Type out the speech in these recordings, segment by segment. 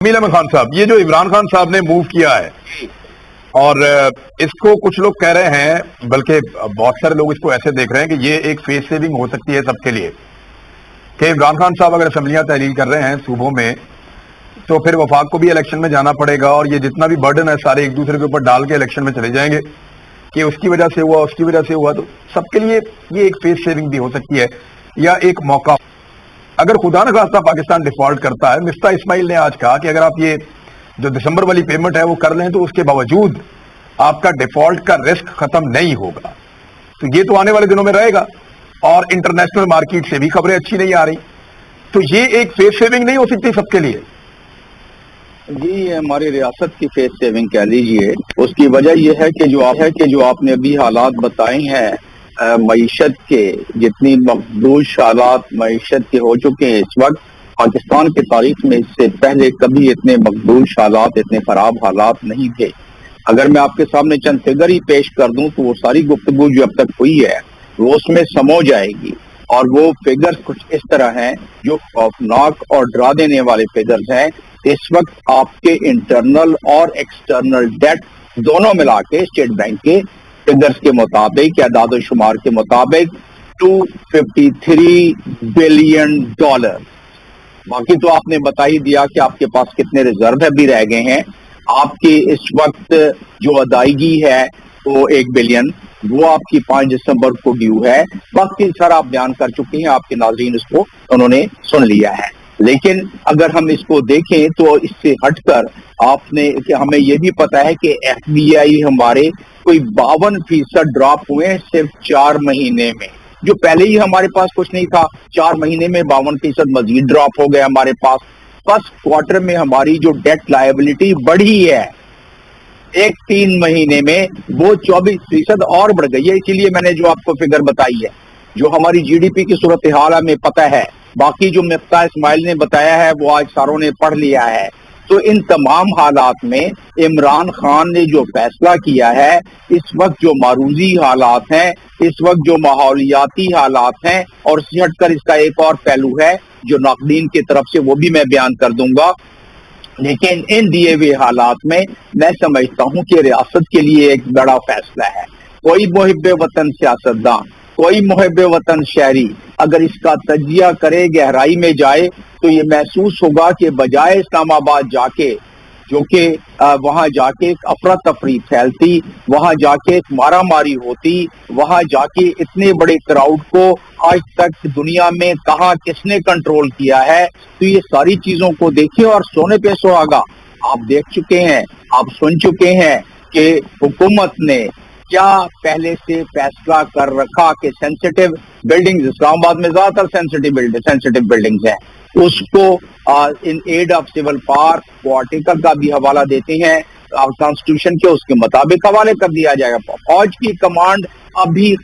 जमील अहमद खान साहब, ये जो इमरान खान साहब ने मूव किया है और इसको कुछ लोग कह रहे हैं, बल्कि बहुत सारे लोग इसको ऐसे देख रहे हैं कि ये एक फेस सेविंग हो सकती है सबके लिए, कि इमरान खान साहब अगर असम्बलियां तहलील कर रहे हैं सूबों में तो फिर वफाक को भी इलेक्शन में जाना पड़ेगा और ये जितना भी बर्डन है सारे एक दूसरे के ऊपर डाल के इलेक्शन में चले जाएंगे कि उसकी वजह से हुआ, उसकी वजह से हुआ। तो सबके लिए ये एक फेस सेविंग भी हो सकती है या एक मौका। अगर खुदा न खास्ता पाकिस्तान डिफॉल्ट करता है, मिफ्ता इस्माइल ने आज कहा कि अगर आप ये जो दिसंबर वाली पेमेंट है वो कर लें तो उसके बावजूद आपका डिफॉल्ट का रिस्क खत्म नहीं होगा। तो ये तो आने वाले दिनों में रहेगा और इंटरनेशनल मार्केट से भी खबरें अच्छी नहीं आ रही, तो ये एक फेस सेविंग नहीं हो सकती सबके लिए। जी, हमारी रियासत की फेस सेविंग कह लीजिए। उसकी वजह यह है कि जो आपने अभी हालात बताए हैं मईशत के, जितनी मखदूश हालात मईशत के हो चुके हैं इस वक्त पाकिस्तान की तारीख में, इससे पहले कभी इतने मखदूश हालात, इतने खराब हालात नहीं थे। अगर मैं आपके सामने चंद फिगर ही पेश कर दूं तो वो सारी गुफ्तगू जो अब तक हुई है वो उसमें समो जाएगी। और वो फिगर्स कुछ इस तरह हैं जो खौफनाक और डरा देने वाले फिगर्स हैं। इस वक्त आपके इंटरनल और एक्सटर्नल डेट दोनों मिला के स्टेट बैंक के फिगर्स के मुताबिक या दादो शुमार के मुताबिक $253 बिलियन। बाकी तो आपने बता ही दिया कि आपके पास कितने रिजर्व भी रह गए हैं। आपकी इस वक्त जो अदायगी है वो 1 बिलियन, वो आपकी 5 दिसंबर को ड्यू है। बाकी सारा आप बयान कर चुके हैं, आपके नाज़रीन इसको उन्होंने सुन लिया है। लेकिन अगर हम इसको देखें तो इससे हटकर आपने कि हमें ये भी पता है कि FBI हमारे कोई 52% ड्रॉप हुए हैं सिर्फ 4 महीने में, जो पहले ही हमारे पास कुछ नहीं था। 4 महीने में 52% मजीद ड्रॉप हो गया हमारे पास। फर्स्ट क्वार्टर में हमारी जो डेट लायबिलिटी बढ़ी है 3 महीने में वो 24% और बढ़ गई है। इसीलिए मैंने जो आपको फिगर बताई है, जो हमारी GDP की सूरत हाल हमें पता है, बाकी जो मिफ्ता इस्माइल ने बताया है वो आज सारों ने पढ़ लिया है। तो इन तमाम हालात में इमरान खान ने जो फैसला किया है, इस वक्त जो मारूजी हालात हैं, इस वक्त जो माहौलियाती हालात हैं, और इससे हटकर इसका एक और पहलू है जो नाक़दीन की तरफ से, वो भी मैं बयान कर दूंगा। लेकिन इन दिए हुए हालात में मैं समझता हूं कि रियासत के लिए एक बड़ा फैसला है। कोई मुहिब्बे वतन सियासतदान, कोई मुहिब्बे वतन शहरी अगर इसका तजिया करे, गहराई में जाए, तो ये महसूस होगा कि बजाय इस्लामाबाद जाके, जो कि वहां जाके एक अफरा तफरी फैलती, वहां जाके एक मारा मारी होती, वहां जाके इतने बड़े क्राउड को आज तक दुनिया में कहाँ किसने कंट्रोल किया है, तो ये सारी चीजों को देखिए और सोने पे सुहागा। आप देख चुके हैं, आप सुन चुके हैं कि हुकूमत ने क्या पहले से फैसला कर रखा कि सेंसिटिव बिल्डिंग्स, इस्लामाबाद में ज्यादातर सेंसिटिव बिल्डिंग्स हैं, उसको in aid of civil park वो आर्टिकल का भी हवाला देते हैं कॉन्स्टिट्यूशन के, उसके मुताबिक हवाले कर दिया जाएगा। फौज की कमांड अभी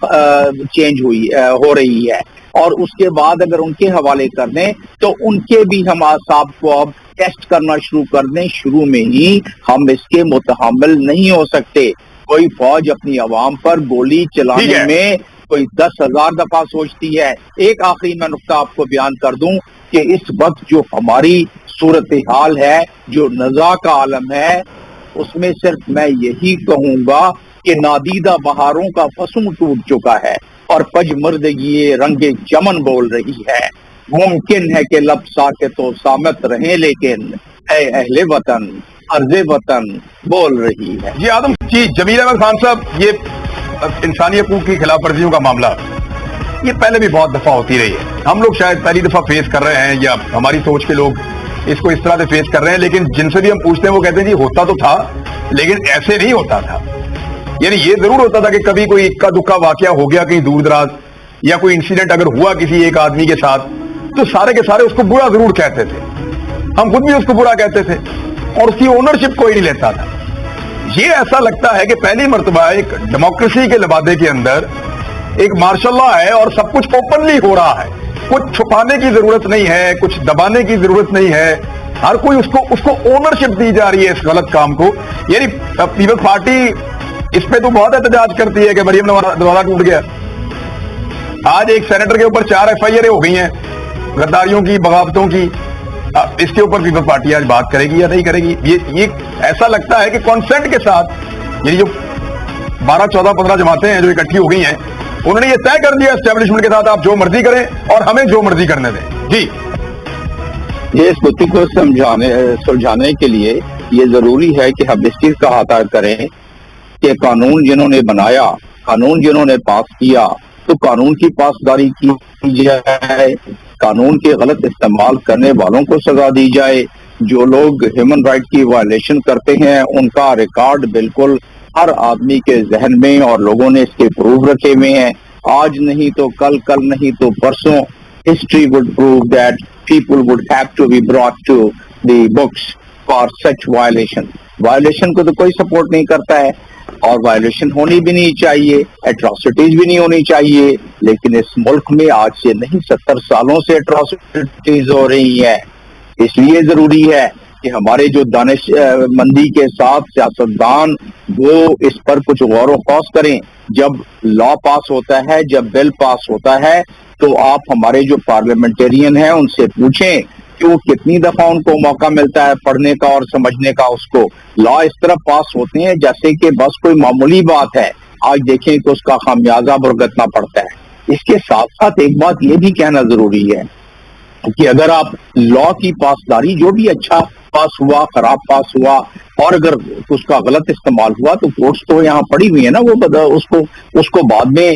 चेंज हो रही है और उसके बाद अगर उनके हवाले कर दें तो उनके भी हम आसाब को अब टेस्ट करना शुरू कर दें। शुरू में ही हम इसके मुतहम्मिल नहीं हो सकते। कोई फौज अपनी आवाम पर गोली चलाने में कोई 10,000 दफा सोचती है। एक आखिरी मैं नुक्ता आपको बयान कर दूं कि इस वक्त जो हमारी सूरत हाल है, जो नज़ा का आलम है, उसमें सिर्फ मैं यही कहूंगा कि नादीदा बहारों का फसूं टूट चुका है और पजमर्दगी रंगे चमन बोल रही है। मुमकिन है कि लब साके तो सामत रहे, लेकिन ऐ अहले वतन अर्ज़े वतन बोल रही है। जी आदम जी, जमील अहमद खान साहब, ये इंसानी हकूक की खिलाफ वर्जियों का मामला ये पहले भी बहुत दफा होती रही है। हम लोग शायद पहली दफा फेस कर रहे हैं या हमारी सोच के लोग इसको इस तरह से फेस कर रहे हैं, लेकिन जिनसे भी हम पूछते हैं वो कहते हैं जी होता तो था लेकिन ऐसे नहीं होता था। यानी ये जरूर होता था कि कभी कोई इक्का दुक्का वाकया हो गया कहीं दूर दराज, या कोई इंसिडेंट अगर हुआ किसी एक आदमी के साथ, तो सारे के सारे उसको बुरा जरूर कहते थे, हम खुद भी उसको बुरा कहते थे और उसकी ओनरशिप कोई नहीं लेता था। ये ऐसा लगता है कि पहली मर्तबा एक डेमोक्रेसी के लबादे के अंदर एक मार्शल लॉ है और सब कुछ ओपनली हो रहा है, कुछ छुपाने की जरूरत नहीं है, कुछ दबाने की जरूरत नहीं है, हर कोई उसको ओनरशिप दी जा रही है इस गलत काम को। यानी पीपल्स पार्टी इस पे तो बहुत एहतजाज करती है कि मरियम नवाज टूट गया। आज एक सेनेटर के ऊपर 4 FIR हो गई हैं गद्दारियों की, बगावतों की। اس کے اوپر پیپلز پارٹی آج بات کرے گی یا نہیں کرے گی؟ یہ ایسا لگتا ہے کہ کانسنٹ کے ساتھ، یعنی جو 12 14 15 جماعتیں ہیں جو اکٹھی ہو گئی ہیں، انہوں نے یہ طے کر دیا اسٹیبلشمنٹ کے ساتھ آپ جو مرضی کریں اور ہمیں جو مرضی کرنے دیں. جی یہ اس بتی کو سلجھانے کے لیے یہ ضروری ہے کہ ہم اس چیز کا احاطہ کریں کہ قانون جنہوں نے بنایا، قانون جنہوں نے پاس کیا، تو قانون کی پاسداری کی جائے، قانون کے غلط استعمال کرنے والوں کو سزا دی جائے. جو لوگ ہیومن رائٹ کی وائلیشن کرتے ہیں ان کا ریکارڈ بالکل ہر آدمی کے ذہن میں، اور لوگوں نے اس کے پروف رکھے ہوئے ہیں. آج نہیں تو کل، کل نہیں تو پرسوں history would prove that people would have to be brought to the books for such violation. Violation کو تو کوئی سپورٹ نہیں کرتا ہے، اور وائلیشن ہونی بھی نہیں چاہیے، ایٹراسٹیز بھی نہیں ہونی چاہیے، لیکن اس ملک میں آج سے نہیں 70 سالوں سے ایٹراسٹیز ہو رہی ہیں. اس لیے ضروری ہے کہ ہمارے جو دانش مندی کے ساتھ سیاستدان وہ اس پر کچھ غور و خوض کریں. جب لا پاس ہوتا ہے، جب بل پاس ہوتا ہے، تو آپ ہمارے جو پارلیمنٹرین ہیں ان سے پوچھیں کہ وہ کتنی دفعہ ان کو موقع ملتا ہے پڑھنے کا اور سمجھنے کا. اس کو لا اس طرح پاس ہوتے ہیں جیسے کہ بس کوئی معمولی بات ہے. آج دیکھیں کہ اس کا خمیازہ بھگتنا پڑتا ہے. اس کے ساتھ ساتھ ایک بات یہ بھی کہنا ضروری ہے کہ اگر آپ لا کی پاسداری، جو بھی اچھا پاس ہوا، خراب پاس ہوا، اور اگر اس کا غلط استعمال ہوا تو کورٹس تو یہاں پڑی ہوئی ہے نا، وہ اس کو بعد میں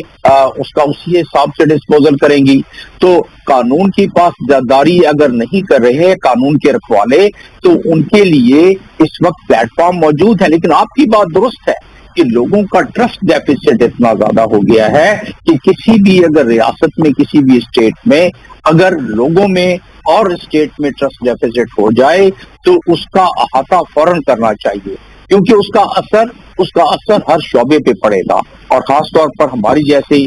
اس کا اسی حساب سے ڈسپوزل کریں گی. تو قانون کی پاسداری اگر نہیں کر رہے قانون کے رکھوالے، تو ان کے لیے اس وقت پلیٹ فارم موجود ہے. لیکن آپ کی بات درست ہے کہ لوگوں کا ٹرسٹ ڈیفیسٹ اتنا زیادہ ہو گیا ہے کہ کسی بھی اگر ریاست میں، کسی بھی اسٹیٹ میں اگر لوگوں میں اور اسٹیٹ میں ٹرسٹ ڈیفیسٹ ہو جائے تو اس کا احاطہ فوراً کرنا چاہیے، کیونکہ اس کا اثر ہر شعبے پہ پڑے گا. اور خاص طور پر ہماری جیسی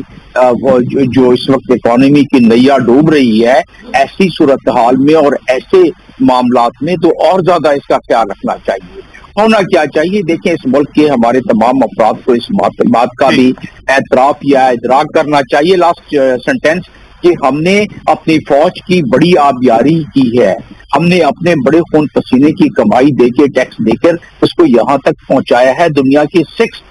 جو اس وقت اکانومی کی نیا ڈوب رہی ہے، ایسی صورتحال میں اور ایسے معاملات میں تو اور زیادہ اس کا خیال رکھنا چاہیے. ہونا کیا چاہیے؟ دیکھیں، اس ملک کے ہمارے تمام افراد کو اس بات کا بھی اعتراف یا ادراک کرنا چاہیے. لاسٹ سینٹینس کہ ہم نے اپنی فوج کی بڑی آبیاری کی ہے، ہم نے اپنے بڑے خون پسینے کی کمائی دے کے، ٹیکس دے کر اس کو یہاں تک پہنچایا ہے. دنیا کی 6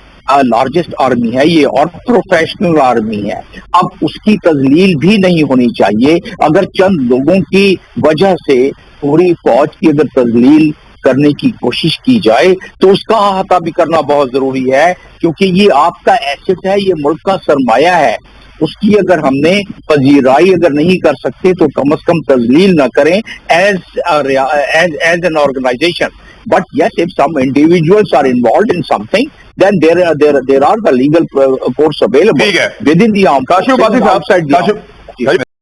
لارجسٹ آرمی ہے یہ، اور پروفیشنل آرمی ہے. اب اس کی تذلیل بھی نہیں ہونی چاہیے. اگر چند لوگوں کی وجہ سے پوری فوج کی اگر تذلیل کرنے کی کوشش کی جائے تو اس کا احاطہ بھی کرنا بہت ضروری ہے، کیونکہ یہ آپ کا ایسٹ ہے، یہ ملک کا سرمایہ ہے. اس کی اگر ہم نے پذیرائی اگر نہیں کر سکتے تو کم از کم تذلیل نہ کریں as an organization. But yes, if some individuals are involved in something, then there are the legal courts available within the armed forces, outside the armed forces.